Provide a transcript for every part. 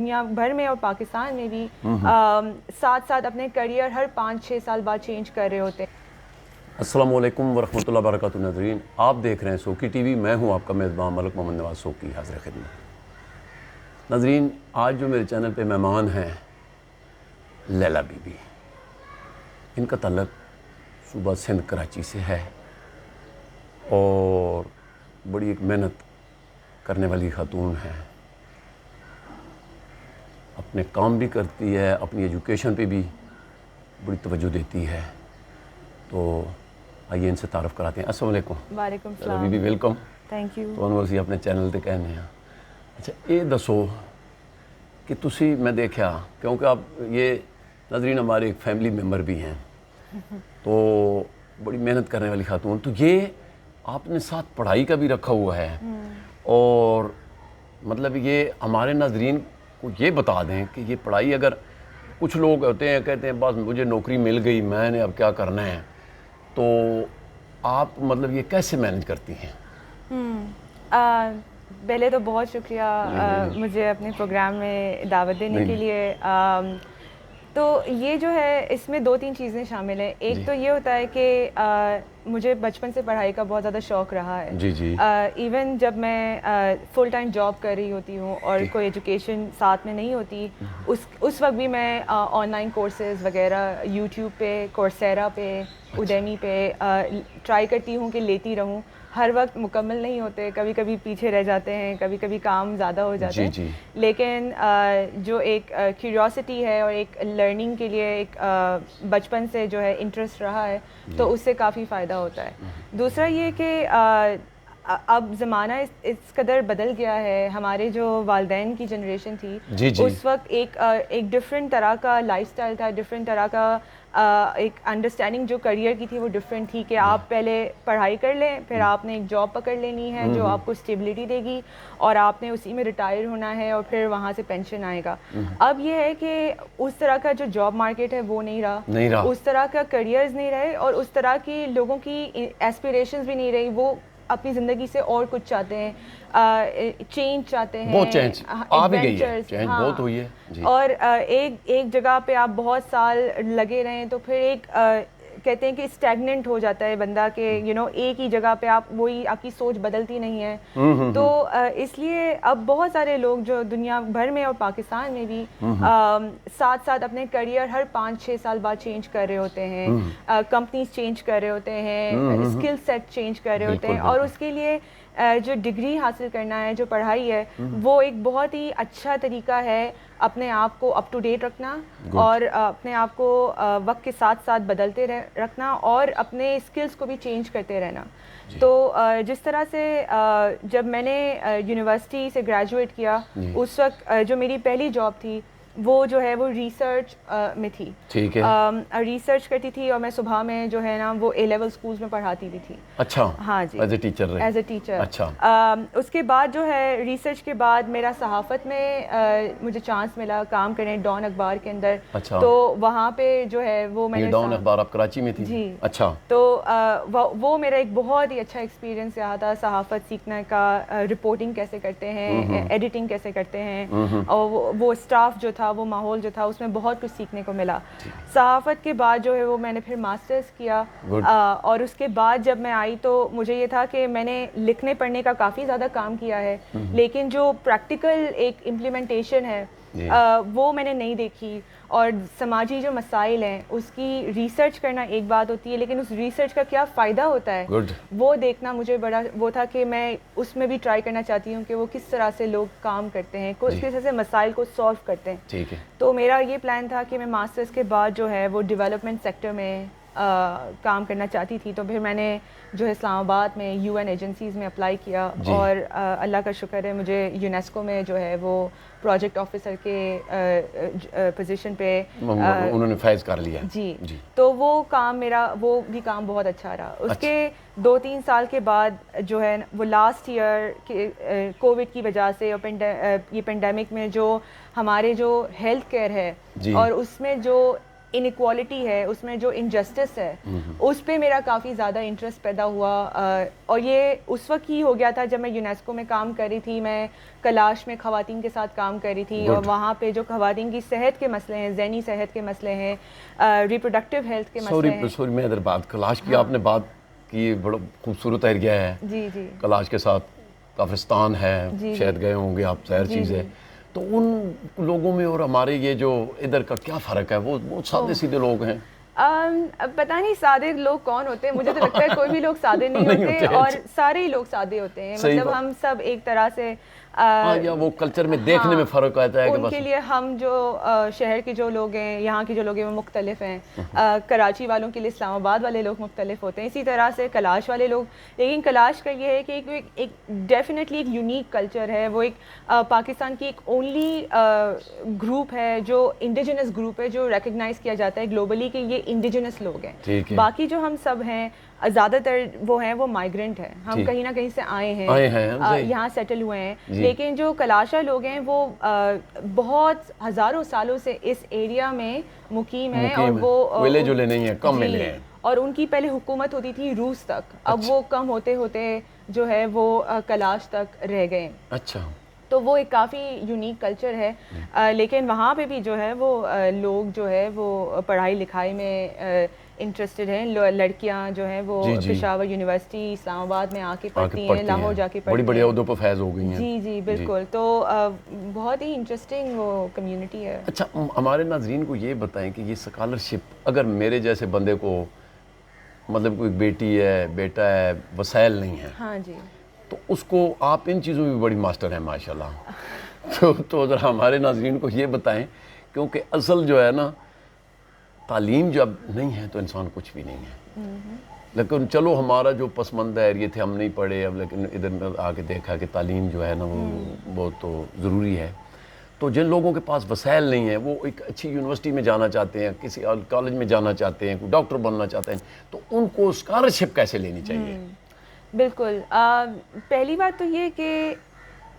دنیا بھر میں اور پاکستان میں بھی ساتھ ساتھ اپنے کریئر ہر 5-6 سال بعد چینج کر رہے ہوتے ہیں۔ السلام علیکم ورحمۃ اللہ وبرکاتہ ناظرین، آپ دیکھ رہے ہیں سوکی ٹی وی۔ میں ہوں آپ کا میزبان ملک محمد نواز سوکی، حاضر خدمت۔ ناظرین، آج جو میرے چینل پہ مہمان ہیں لیلا بی بی، ان کا تعلق صوبہ سندھ کراچی سے ہے اور بڑی ایک محنت کرنے والی خاتون ہے، اپنے کام بھی کرتی ہے، اپنی ایجوکیشن پہ بھی بڑی توجہ دیتی ہے۔ تو آئیے ان سے تعارف کراتے ہیں۔ السلام علیکم۔ وعلیکم لیلا السلام۔ بی بی ویلکم۔ Thank you. تو اسی اپنے چینل تے کہنے ہیں۔ اچھا یہ دسو کہ تسی، میں دیکھا کیونکہ آپ یہ ناظرین ہمارے ایک فیملی ممبر بھی ہیں، تو بڑی محنت کرنے والی خاتون، تو یہ آپ نے ساتھ پڑھائی کا بھی رکھا ہوا ہے، اور مطلب یہ ہمارے ناظرین کو یہ بتا دیں کہ یہ پڑھائی، اگر کچھ لوگ ہوتے ہیں کہتے ہیں بس مجھے نوکری مل گئی، میں نے اب کیا کرنا ہے، تو آپ مطلب یہ کیسے مینج کرتی ہیں؟ پہلے تو بہت شکریہ مجھے اپنے پروگرام میں دعوت دینے کے لیے۔ تو یہ جو ہے، اس میں 2-3 چیزیں شامل ہیں۔ ایک تو یہ ہوتا ہے کہ مجھے بچپن سے پڑھائی کا بہت زیادہ شوق رہا ہے۔ ایون جب میں فل ٹائم جاب کر رہی ہوتی ہوں اور کوئی ایجوکیشن ساتھ میں نہیں ہوتی، اس وقت بھی میں آن لائن کورسز وغیرہ یوٹیوب پہ، کورسیرا پہ، اڈیمی پہ ٹرائی کرتی ہوں کہ لیتی رہوں۔ ہر وقت مکمل نہیں ہوتے، کبھی کبھی پیچھے رہ جاتے ہیں، کبھی کبھی کام زیادہ ہو جاتے ہیں، لیکن جو ایک کیوریوسٹی ہے اور ایک لرننگ کے لیے ایک بچپن سے جو ہے انٹرسٹ رہا ہے، تو اس سے کافی فائدہ ہوتا ہے۔ دوسرا یہ کہ اب زمانہ اس قدر بدل گیا ہے، ہمارے جو والدین کی جنریشن تھی اس وقت ایک ڈفرینٹ طرح کا لائف سٹائل تھا، ڈفرینٹ طرح کا ایک انڈرسٹینڈنگ جو کریئر کی تھی وہ ڈفرینٹ تھی، کہ آپ پہلے پڑھائی کر لیں، پھر آپ نے ایک جاب پکڑ لینی ہے جو آپ کو اسٹیبلٹی دے گی، اور آپ نے اسی میں ریٹائر ہونا ہے، اور پھر وہاں سے پینشن آئے گا۔ اب یہ ہے کہ اس طرح کا جو جاب مارکیٹ ہے وہ نہیں رہا، اس طرح کا کریئرز نہیں رہے، اور اس طرح کی لوگوں کی ایسپیریشنز بھی نہیں رہی۔ وہ اپنی زندگی سے اور کچھ چاہتے ہیں، چینج چاہتے ہیں، بہت چینج آ بھی گئی ہے، چینج بہت ہوئی ہے، اور ایک جگہ پہ آپ بہت سال لگے رہیں تو پھر ایک کہتے ہیں کہ اسٹیگننٹ ہو جاتا ہے بندہ، کہ ایک ہی جگہ پہ وہی آپ کی سوچ بدلتی نہیں ہے۔ تو اس لیے اب بہت سارے لوگ جو دنیا بھر میں اور پاکستان میں بھی ساتھ ساتھ اپنے کریئر ہر 5-6 سال بعد چینج کر رہے ہوتے ہیں، کمپنیز چینج کر رہے ہوتے ہیں، اسکل سیٹ چینج کر رہے ہوتے ہیں، اور اس کے لیے جو ڈگری حاصل کرنا ہے، جو پڑھائی ہے، وہ ایک بہت ہی اچھا طریقہ ہے اپنے آپ کو اپ ٹو ڈیٹ رکھنا، اور اپنے آپ کو وقت کے ساتھ ساتھ بدلتے رکھنا، اور اپنے اسکلز کو بھی چینج کرتے رہنا۔ تو جس طرح سے جب میں نے یونیورسٹی سے گریجویٹ کیا، اس وقت جو میری پہلی جاب تھی وہ جو ہے وہ ریسرچ میں تھی، ریسرچ کرتی تھی، اور میں صبح میں جو ہے نا وہ اے لیول اسکولز میں پڑھاتی بھی تھی۔ اچھا، ہاں جی، ایز اے ٹیچر۔ اچھا، اس کے بعد جو ہے ریسرچ کے بعد میرا صحافت میں مجھے چانس ملا کام کرنے، ڈان اخبار کے اندر۔ تو وہاں پہ جو ہے وہ میں نے، ڈان اخبار آپ کراچی میں تھی؟ جی۔ اچھا، تو وہ میرا ایک بہت ہی اچھا ایکسپیرینس رہا تھا، صحافت سیکھنے کا، رپورٹنگ کیسے کرتے ہیں، ایڈیٹنگ کیسے کرتے ہیں، اور وہ اسٹاف جو تھا، وہ ماحول جو تھا، اس میں بہت کچھ سیکھنے کو ملا۔ صحافت کے بعد جو ہے وہ میں نے پھر ماسٹرز کیا، اور اس کے بعد جب میں آئی تو مجھے یہ تھا کہ میں نے لکھنے پڑھنے کا کافی زیادہ کام کیا ہے، لیکن جو پریکٹیکل ایک امپلیمنٹیشن ہے وہ میں نے نہیں دیکھی، اور سماجی جو مسائل ہیں اس کی ریسرچ کرنا ایک بات ہوتی ہے، لیکن اس ریسرچ کا کیا فائدہ ہوتا ہے وہ دیکھنا مجھے بڑا وہ تھا، کہ میں اس میں بھی ٹرائی کرنا چاہتی ہوں کہ وہ کس طرح سے لوگ کام کرتے ہیں، کس طرح سے مسائل کو سالو کرتے ہیں۔ تو میرا یہ پلان تھا کہ میں ماسٹرز کے بعد جو ہے وہ ڈیولپمنٹ سیکٹر میں کام کرنا چاہتی تھی، تو پھر میں نے جو ہے اسلام آباد میں UN ایجنسیز میں اپلائی کیا، اور اللہ کا شکر ہے مجھے یونیسکو میں جو ہے وہ پروجیکٹ آفیسر کے پوزیشن پہ انہوں نے فیض کر لیا۔ جی، تو وہ کام میرا، وہ بھی کام بہت اچھا رہا۔ اس کے 2-3 سال کے بعد جو ہے وہ لاسٹ ایئر کووڈ کی وجہ سے، اور یہ پینڈیمک میں جو ہمارے جو ہیلتھ کیئر ہے اور اس میں جو انیکوالٹی ہے, اس میں جو انجسٹس ہے, اس پہ میرا کافی زیادہ انٹرسٹ پیدا ہوا. اور یہ اس وقت ہی ہو گیا تھا جب میں یونیسکو میں کام کر رہی تھی. میں کلاش میں خواتین کے ساتھ کام کر رہی تھی, اور وہاں پہ جو خواتین کی صحت کے مسئلے ہیں, ذہنی صحت کے مسئلے ہیں, ریپروڈکٹیو ہیلتھ کے مسئلے ہیں. سوری میں ادھر بات, کلاش کی آپ نے بات کی, بڑا خوبصورت ایریا ہے. جی جی. کلاش کے ساتھ کافرستان ہے, شاید گئے ہوں گے آپ, ظاہر چیز ہے. تو ان لوگوں میں اور ہمارے یہ جو ادھر کا کیا فرق ہے؟ وہ بہت سادے سیدھے لوگ ہیں. پتہ نہیں سادے لوگ کون ہوتے ہیں, مجھے تو لگتا ہے کوئی بھی لوگ سادے نہیں ہوتے, اور سارے ہی لوگ سادے ہوتے ہیں. مطلب ہم سب ایک طرح سے یا وہ کلچر میں دیکھنے میں فرق آتا ہے کہ ان کے لیے ہم جو شہر کے جو لوگ ہیں, یہاں کے جو لوگ ہیں وہ مختلف ہیں. کراچی والوں کے لیے اسلام آباد والے لوگ مختلف ہوتے ہیں, اسی طرح سے کلاش والے لوگ. لیکن کلاش کا یہ ہے کہ ایک ڈیفینیٹلی ایک یونیک کلچر ہے. وہ ایک پاکستان کی ایک اونلی گروپ ہے جو انڈیجنس گروپ ہے, جو ریکگنائز کیا جاتا ہے گلوبلی کہ یہ انڈیجنس لوگ ہیں. باقی جو ہم سب ہیں زیادہ تر وہ ہیں وہ مائیگرنٹ ہیں, ہم کہیں نہ کہیں سے آئے ہیں, یہاں سیٹل ہوئے ہیں. لیکن جو کلاشا لوگ ہیں وہ بہت ہزاروں سالوں سے اس ایریا میں مقیم ہیں, اور وہ ملے جلے نہیں ہیں, کم ملے ہیں. اور ان کی پہلے حکومت ہوتی تھی روس تک, اب وہ کم ہوتے ہوتے جو ہے وہ کلاش تک رہ گئے. اچھا. تو وہ ایک کافی یونیک کلچر ہے. لیکن وہاں پہ بھی جو ہے وہ لوگ جو ہے وہ پڑھائی لکھائی میں انٹرسٹڈ ہیں. لڑکیاں جو ہیں وہ پشاور یونیورسٹی اسلام آباد میں آ کے پڑھتی ہیں, لاہور جا کے پڑھتی ہیں, بڑی بڑی عہدوں پہ فیض ہو گئی ہیں. جی جی بالکل. تو بہت ہی انٹرسٹنگ وہ کمیونٹی ہے. اچھا, ہمارے ناظرین کو یہ بتائیں کہ یہ اسکالرشپ اگر میرے جیسے بندے کو, مطلب کوئی بیٹی ہے, بیٹا ہے, وسائل نہیں ہے, ہاں جی, تو اس کو آپ ان چیزوں میں بھی بڑی ماسٹر ہیں ماشاءاللہ. تو ذرا ہمارے ناظرین کو یہ بتائیں, کیونکہ اصل جو ہے نا تعلیم جب نہیں ہے تو انسان کچھ بھی نہیں ہے. لیکن چلو ہمارا جو پسماندہ ایریے تھے ہم نہیں پڑھے اب, لیکن ادھر آ کے دیکھا کہ تعلیم جو ہے نا وہ بہت تو ضروری ہے. تو جن لوگوں کے پاس وسائل نہیں ہیں, وہ ایک اچھی یونیورسٹی میں جانا چاہتے ہیں, کسی کالج میں جانا چاہتے ہیں, کوئی ڈاکٹر بننا چاہتے ہیں, تو ان کو اسکالرشپ کیسے لینی چاہیے؟ بالکل. پہلی بات تو یہ کہ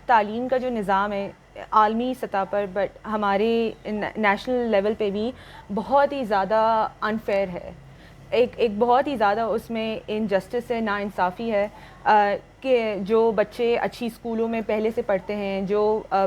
تعلیم کا جو نظام ہے عالمی سطح پر, بٹ ہمارے نیشنل لیول پہ بھی بہت ہی زیادہ انفیئر ہے. ایک بہت ہی زیادہ اس میں انجسٹس ہے, ناانصافی ہے کہ جو بچے اچھی اسکولوں میں پہلے سے پڑھتے ہیں, جو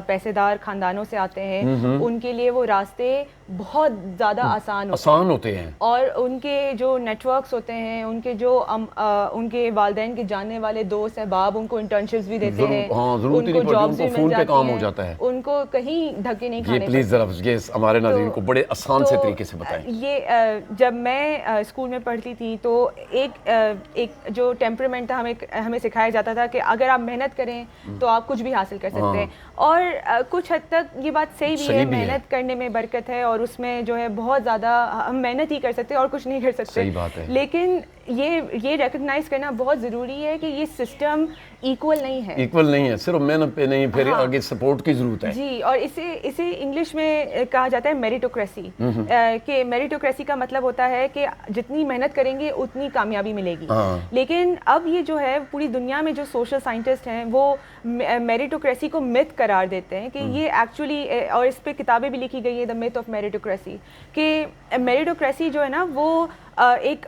پیسے دار خاندانوں سے آتے ہیں, ان کے لیے وہ راستے بہت زیادہ آسان ہوتے ہیں, اور ان کے جو نیٹ ورکس ہوتے ہیں, ان کے جو ان کے والدین کے جاننے والے دوست احباب ان کو انٹرنشپس بھی دیتے ہیں, ان کو جابس بھی مل جاتی ہیں, ان کو کہیں دھکے نہیں کھانے. یہ پلیز ذرا یہ ہمارے ناظرین کو بڑے آسان سے طریقے سے بتائیں. یہ جب میں اسکول میں پڑھتی تھی تو ایک جو ٹیمپرمنٹ تھا ہمیں سکھایا جاتا تھا کہ اگر آپ محنت کریں تو آپ کچھ بھی حاصل کر سکتے ہیں. اور کچھ حد تک یہ بات صحیح بھی ہے, محنت کرنے میں برکت ہے, اور اس میں جو ہے بہت زیادہ ہم محنت ہی کر سکتے ہیں اور کچھ نہیں کر سکتے. صحیح بات ہے. لیکن یہ ریکگنائز کرنا بہت ضروری ہے کہ یہ سسٹم ایکول نہیں ہے. ایکول نہیں ہے, صرف محنت پہ نہیں, پھر آگے سپورٹ کی ضرورت ہے. جی, اور اسے انگلش میں کہا جاتا ہے میریٹوکریسی, کہ میریٹوکریسی کا مطلب ہوتا ہے کہ جتنی محنت کریں گے اتنی کامیابی ملے گی. لیکن اب یہ جو ہے پوری دنیا میں جو سوشل سائنٹسٹ ہیں وہ میریٹوکریسی کو مت قرار دیتے ہیں کہ یہ ایکچولی, اور اس پہ کتابیں بھی لکھی گئی ہیں, دا میتھ آف میریٹوکریسی, کہ میریٹوکریسی جو ہے نا وہ ایک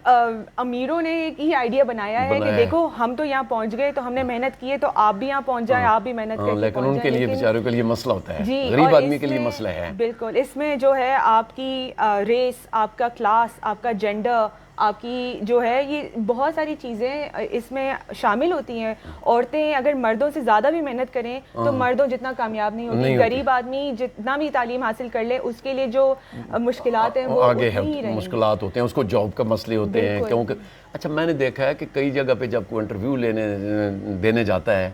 امیروں نے ایک ہی آئیڈیا بنایا ہے کہ دیکھو ہم تو یہاں پہنچ گئے تو ہم نے محنت کی ہے, تو آپ بھی یہاں پہنچ جائیں, آپ بھی محنت کر کے لیکن ان کے لیے بیچاروں کے لیے مسئلہ ہوتا ہے, غریب آدمی کے لیے مسئلہ ہے. بالکل. اس میں جو ہے آپ کی ریس, آپ کا کلاس, آپ کا جینڈر, آپ کی جو ہے یہ بہت ساری چیزیں اس میں شامل ہوتی ہیں. عورتیں اگر مردوں سے زیادہ بھی محنت کریں تو مردوں جتنا کامیاب نہیں ہوتی. غریب آدمی جتنا بھی تعلیم حاصل کر لے اس کے لیے جو مشکلات ہیں وہ آگے مشکلات ہوتے ہیں, اس کو جاب کا مسئلے ہوتے ہیں. کیونکہ اچھا میں نے دیکھا ہے کہ کئی جگہ پہ جب کوئی انٹرویو دینے جاتا ہے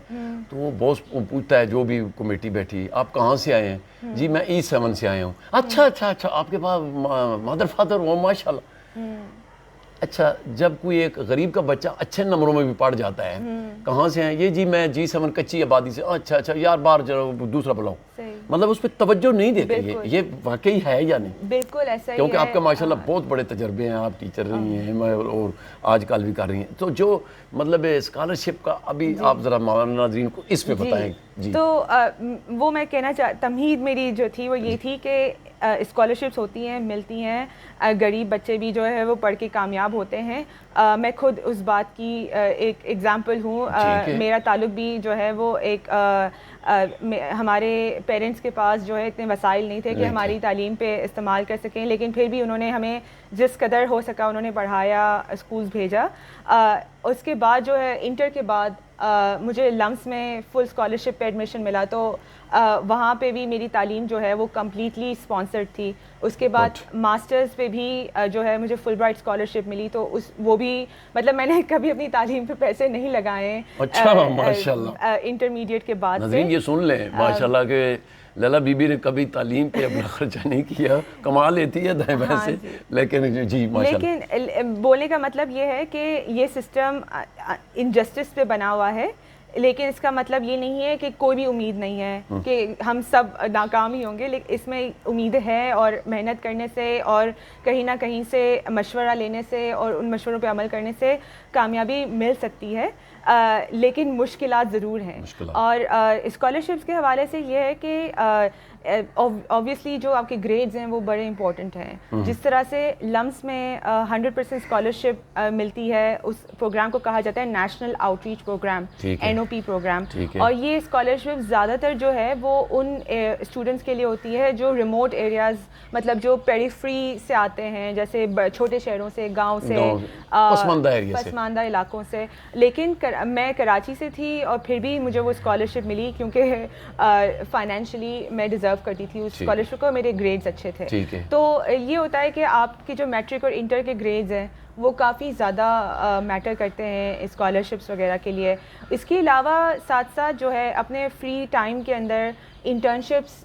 تو وہ باس پوچھتا ہے, جو بھی کمیٹی بیٹھی, آپ کہاں سے آئے ہیں؟ جی میں E7 سے آیا ہوں. اچھا اچھا اچھا, آپ کے پاس مدر فادر وہ ماشاءاللہ. اچھا, جب کوئی ایک غریب کا بچہ اچھے نمبروں میں بھی پڑھ جاتا ہے, کہاں سے ہیں؟ یہ جی میں G7 کچی آبادی سے. اچھا اچھا یار, باہر دوسرا بلاؤ. مطلب اس پہ توجہ نہیں دیتے. یہ واقعی ہے یا نہیں؟ بالکل ایسا ہی ہے, کیونکہ آپ کے ماشاءاللہ بہت بڑے تجربے ہیں, آپ ٹیچر رہی ہیں اور آج کل بھی کر رہی ہیں. تو جو مطلب اسکالرشپ کا ابھی آپ ذرا ناظرین کو اس پہ بتائیں. جی تو وہ میں کہنا تمہید میری جو تھی وہ یہ تھی کہ اسکالرشپس ہوتی ہیں, ملتی ہیں, غریب بچے بھی جو ہے وہ پڑھ کے کامیاب ہوتے ہیں. میں خود اس بات کی ایک ایگزامپل ہوں. میرا تعلق بھی جو ہے وہ ایک ہمارے پیرنٹس کے پاس جو ہے اتنے وسائل نہیں تھے کہ ہماری تعلیم پہ استعمال کر سکیں, لیکن پھر بھی انہوں نے ہمیں جس قدر ہو سکا انہوں نے پڑھایا, اسکولز بھیجا. اس کے بعد جو ہے انٹر کے بعد مجھے لمس میں فل اسکالرشپ پہ ایڈمیشن ملا, تو وہاں پہ بھی میری تعلیم جو ہے وہ کمپلیٹلی اسپانسرڈ تھی. اس کے بعد ماسٹرز پہ بھی جو ہے مجھے فل برائٹ اسکالرشپ ملی, تو وہ بھی مطلب میں نے کبھی اپنی تعلیم پہ پیسے نہیں لگائے. اچھا ماشاءاللہ. انٹرمیڈیٹ کے بعد ناظرین یہ سن لیں ماشاءاللہ کہ لیلا بی بی نے کبھی تعلیم پہ اپنا خرچہ نہیں کیا, کما لیتی ہے دائیں بائیں سے, لیکن جی ماشاءاللہ. لیکن بولنے کا مطلب یہ ہے کہ یہ سسٹم انجسٹس پہ بنا ہوا ہے, لیکن اس کا مطلب یہ نہیں ہے کہ کوئی بھی امید نہیں ہے کہ ہم سب ناکام ہی ہوں گے. لیکن اس میں امید ہے, اور محنت کرنے سے اور کہیں نہ کہیں سے مشورہ لینے سے اور ان مشوروں پہ عمل کرنے سے کامیابی مل سکتی ہے, لیکن مشکلات ضرور ہیں. اور اسکالرشپس کے حوالے سے یہ ہے کہ obviously جو آپ کے گریڈز ہیں وہ بڑے امپورٹنٹ ہیں. جس طرح سے لمس میں 100% اسکالرشپ ملتی ہے, اس پروگرام کو کہا جاتا ہے national outreach program, NOP program. اور یہ اسکالرشپ زیادہ تر جو ہے وہ ان اسٹوڈنٹس کے لیے ہوتی ہے جو ریموٹ ایریاز, مطلب جو پیریفری سے آتے ہیں, جیسے چھوٹے شہروں سے, گاؤں سے, پسماندہ علاقوں سے. لیکن میں کراچی سے تھی اور پھر بھی مجھے وہ اسکالرشپ ملی کیونکہ فائنینشلی میں ڈیزرو کرتی تھی اس اسکالرشپ کو, میرے گریڈز اچھے تھے. تو یہ ہوتا ہے کہ آپ کے جو میٹرک اور انٹر کے گریڈز ہیں وہ کافی زیادہ میٹر کرتے ہیں اسکالرشپس وغیرہ کے لیے. اس کے علاوہ ساتھ ساتھ جو ہے اپنے فری ٹائم کے اندر انٹرنشپس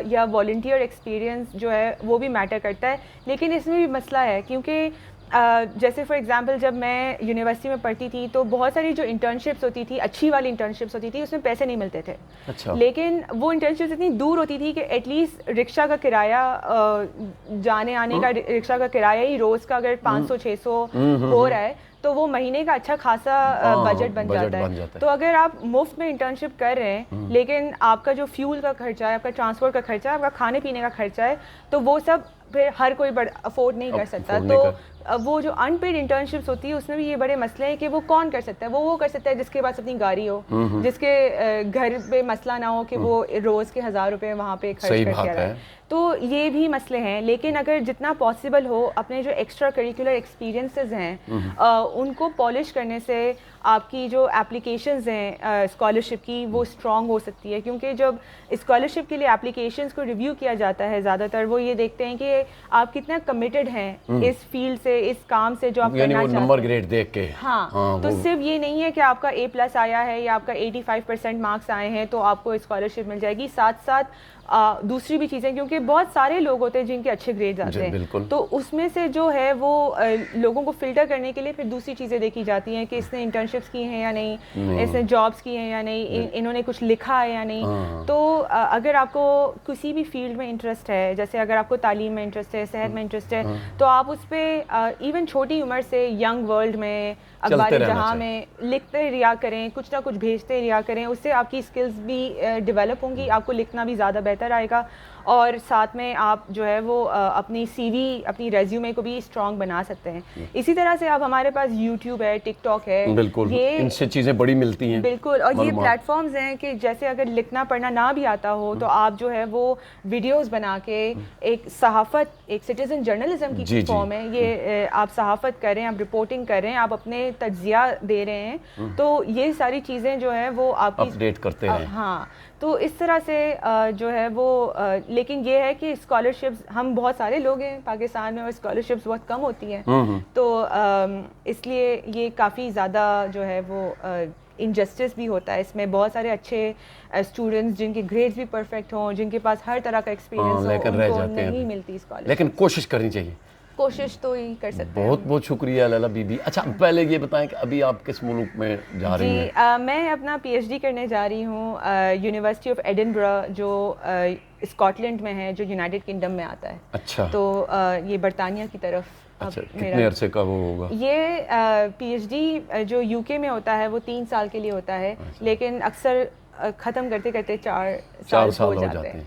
یا والنٹیئر ایکسپیرینس جو ہے وہ بھی میٹر کرتا ہے. لیکن اس میں بھی مسئلہ ہے, کیونکہ جیسے فار ایگزامپل جب میں یونیورسٹی میں پڑھتی تھی تو بہت ساری جو انٹرنشپس ہوتی تھی, اچھی والی انٹرنشپس ہوتی تھی, اس میں پیسے نہیں ملتے تھے. لیکن وہ انٹرنشپس اتنی دور ہوتی تھی کہ ایٹ لیسٹ رکشہ کا کرایہ, جانے آنے کا رکشہ کا کرایہ ہی روز کا اگر 500-600 ہو رہا ہے تو وہ مہینے کا اچھا خاصا بجٹ بن جاتا ہے. تو اگر آپ مفت میں انٹرنشپ کر رہے ہیں لیکن آپ کا جو فیول کا خرچہ ہے, آپ کا ٹرانسپورٹ کا خرچہ ہے, آپ کا کھانے پینے کا خرچہ ہے, تو وہ سب پھر ہر کوئی افورڈ نہیں کر سکتا. تو وہ جو ان پیڈ انٹرنشپس ہوتی ہے اس میں بھی یہ بڑے مسئلے ہیں کہ وہ کون کر سکتا ہے. وہ کر سکتا ہے جس کے پاس اپنی گاڑی ہو, جس کے گھر پہ مسئلہ نہ ہو کہ وہ روز کے 1000 روپے وہاں پہ خرچ کر کے رہے. تو یہ بھی مسئلے ہیں. لیکن اگر جتنا پاسبل ہو اپنے جو ایکسٹرا کریکولر ایکسپیرینسز ہیں ان کو پالش کرنے سے آپ کی جو اپلیکیشنز ہیں اسکالرشپ کی وہ اسٹرانگ ہو سکتی ہے. کیونکہ جب اسکالرشپ کے لیے اپلیکیشنز کو ریویو کیا جاتا ہے زیادہ تر وہ یہ دیکھتے ہیں کہ آپ کتنا کمیٹڈ ہیں اس فیلڈ سے, اس کام سے جو آپ کرنا چاہتے ہیں. نمبر گریڈ دیکھ کے. ہاں, تو صرف یہ نہیں ہے کہ آپ کا A+ آیا ہے یا آپ کا 85% مارکس آئے ہیں تو آپ کو اسکالرشپ مل جائے گی. ساتھ ساتھ دوسری بھی چیزیں, کیونکہ بہت سارے لوگ ہوتے ہیں جن کے اچھے گریڈز آتے ہیں, تو اس میں سے جو ہے وہ لوگوں کو فلٹر کرنے کے لیے پھر دوسری چیزیں دیکھی جاتی ہیں کہ اس نے انٹرنشپس کی ہیں یا نہیں, اس نے جابس کی ہیں یا نہیں, انہوں نے کچھ لکھا ہے یا نہیں. تو اگر آپ کو کسی بھی فیلڈ میں انٹرسٹ ہے, جیسے اگر آپ کو تعلیم میں انٹرسٹ ہے, صحت میں انٹرسٹ ہے, تو آپ اس پہ ایون چھوٹی عمر سے ینگ ورلڈ میں, اخبار جہاں میں لکھتے رہا کریں, کچھ نہ کچھ بھیجتے رہا کریں. اس سے آپ کی اسکلز بھی ڈیولپ ہوں گی, آپ کو لکھنا بھی زیادہ بہتر آئے گا, اور ساتھ میں آپ جو ہے وہ اپنی CV, اپنی ریزیومے کو بھی اسٹرانگ بنا سکتے ہیں. اسی طرح سے اب ہمارے پاس YouTube ہے, ٹک ٹاک ہے, یہ ان سے چیزیں بڑی ملتی ہیں. بالکل, اور یہ پلیٹ فارمز ہیں کہ جیسے اگر لکھنا پڑھنا نہ بھی آتا ہو تو آپ جو ہے وہ ویڈیوز بنا کے ایک صحافت, ایک سٹیزن جرنلزم کی فارم ہے یہ, آپ صحافت کر رہے ہیں, آپ رپورٹنگ کر رہے ہیں, آپ اپنے تجزیہ دے رہے ہیں, تو یہ ساری چیزیں جو ہیں وہ آپ اپڈیٹ کرتے ہیں. ہاں, تو اس طرح سے جو ہے وہ, لیکن یہ ہے کہ اسکالرشپس, ہم بہت سارے لوگ ہیں پاکستان میں اور اسکالرشپس بہت کم ہوتی ہیں, تو اس لیے یہ کافی زیادہ جو ہے وہ انجسٹس بھی ہوتا ہے. اس میں بہت سارے اچھے اسٹوڈنٹس جن کے گریڈز بھی پرفیکٹ ہوں, جن کے پاس ہر طرح کا ایکسپیرینس ہو, ان کو نہیں ملتی اسکالرشپ. لیکن کوشش کرنی چاہیے. کوشش تو ہی کر سکتے ہیں. بہت بہت شکریہ لیلا بی بی. اچھا پہلے یہ بتائیں کہ ابھی آپ کس ملک میں جا رہی ہیں؟ جی میں اپنا پی ایچ ڈی کرنے جا رہی ہوں یونیورسٹی آف ایڈنبرا جو اسکاٹ لینڈ میں ہے، جو یونائٹیڈ کنگڈم میں آتا ہے. اچھا تو یہ برطانیہ کی طرف. اچھا کتنے عرصے کا وہ ہوگا؟ یہ پی ایچ ڈی جو یو کے میں ہوتا ہے وہ 3 سال کے لیے ہوتا ہے، لیکن اکثر ختم کرتے کرتے 4 سال ہو جاتے ہیں.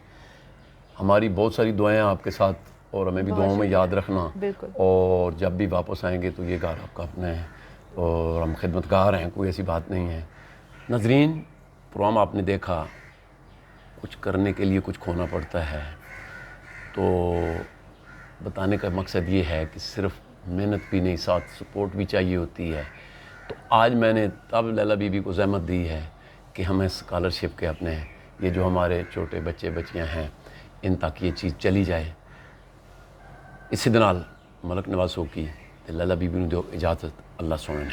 ہماری بہت ساری دعائیں آپ کے ساتھ، اور ہمیں بھی دعاؤں میں یاد رکھنا. بالکل. اور جب بھی واپس آئیں گے تو یہ گھر آپ کا اپنا ہے اور ہم خدمتگار ہیں، کوئی ایسی بات نہیں ہے. ناظرین پروگرام آپ نے دیکھا، کچھ کرنے کے لیے کچھ کھونا پڑتا ہے. تو بتانے کا مقصد یہ ہے کہ صرف محنت بھی نہیں، ساتھ سپورٹ بھی چاہیے ہوتی ہے. تو آج میں نے تب لیلا بی بی کو زحمت دی ہے کہ ہمیں اسکالرشپ کے اپنے یہ جو ہمارے چھوٹے بچے بچیاں ہیں ان تک یہ چیز چلی جائے. اسی دنال ملک نواز ہو کی لیلا بی بی نے دو اجازت. اللہ سونے نے